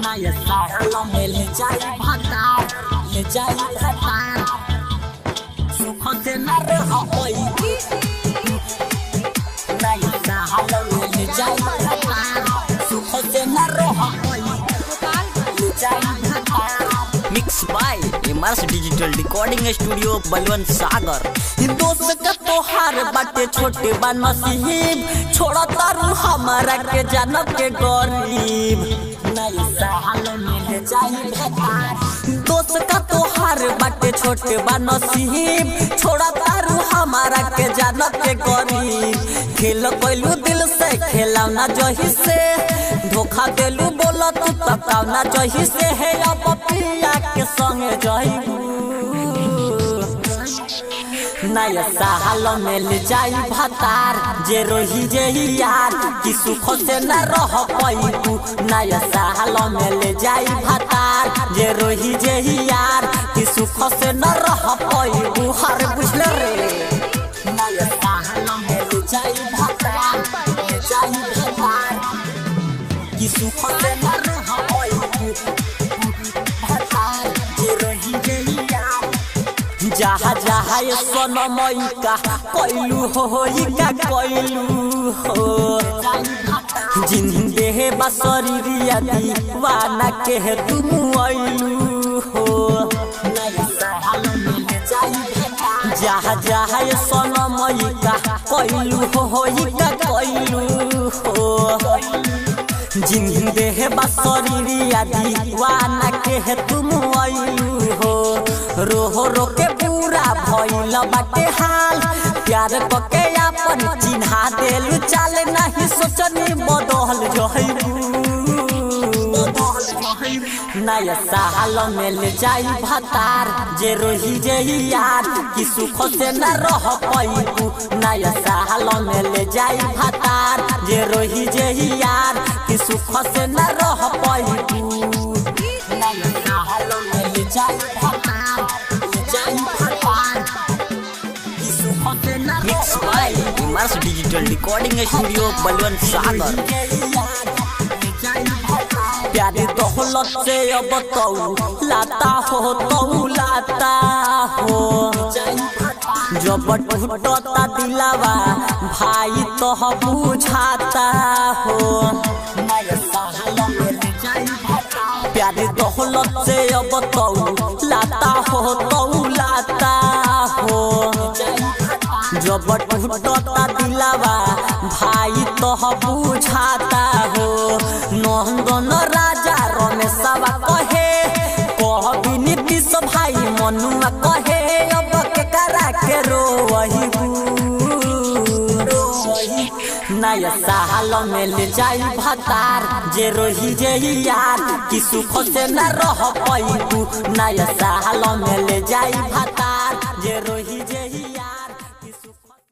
नया साल में ले जाई भतार, ले जाई भतार, सुख से न रह कोई। नया साल में ले जाई भतार, सुख से न रह कोई, ले जाई भतार। Mix by immerse digital recording studio Balwant Sagar. दोस्त का तोहार बाटे छोटे बा नसीब, छोड़ा तारू हमारा के जानब के गरीब। नया साल में ले जाई भतार, दोस्त का तोहार बाटे छोटे बा नसीब, छोड़ा तारू हमारा के जानब के गरीब। खेल कोइलू दिल से खेलौना जही से, धोखा देलू बोला तू तकावना जही से है। अब पिया के संगे जही नया साल में ले जाई भतार, जे रोही जे यार कि सुख से न रह पैबू। नया साल में ले जाई भतार, जे रोही जे यार कि सुख से न रह पैबू। हर बुझल रे नया साल में ले जाई भतार, ले जाई भतार कि सुख से न रह पैबू। भतार जे रोही जे यार जहा जहा ये सोनमई का कोइलू हो का कोइलू हो। जिंदे बसरिया दीवाना के तुम आइलू हो। नया साल में ले जाई भतार, जहा जहा ये सोनमई का कोइलू हो का कोइलू हो। जिंदे बसरिया दीवाना के तुम आइलू हो। रोहो रो के पूरा भइल बाटे हाल, प्यार पके अपन चिन्हा देलू चाल। नहीं सोचनी बदल जइबू। नया साल में ले जाई भतार, जे रोही जे यार कि सुख से न रह पैबू। नया साल में ले जाई भतार, जे रोही जे यार कि सुख से न रह पैबू। नया साल में ले जाई भतार, ले जाई भतार कि सुख से न रह। Mix by immerse digital recording studio Balwant Sagar. प्यारी दौलत से अब तू लाता हो, तू लाता हो। जब टूटता दिलावा भाई तो बुझाता हो। प्यारी दौलत से अब तू लाता हो, तू लाता हो। जब टूटता दिलावा भाई तो बुझाता हो। नंदन राजा रमेशवा कहे कहबी नीतीश भाई मनुआ कहे अब के करा के रोवही। नया साल में ले जाई भतार, जे रोही जे यार कि सुख से न रह पैबू। नया साल में ले जाई भतार, जे रोही जे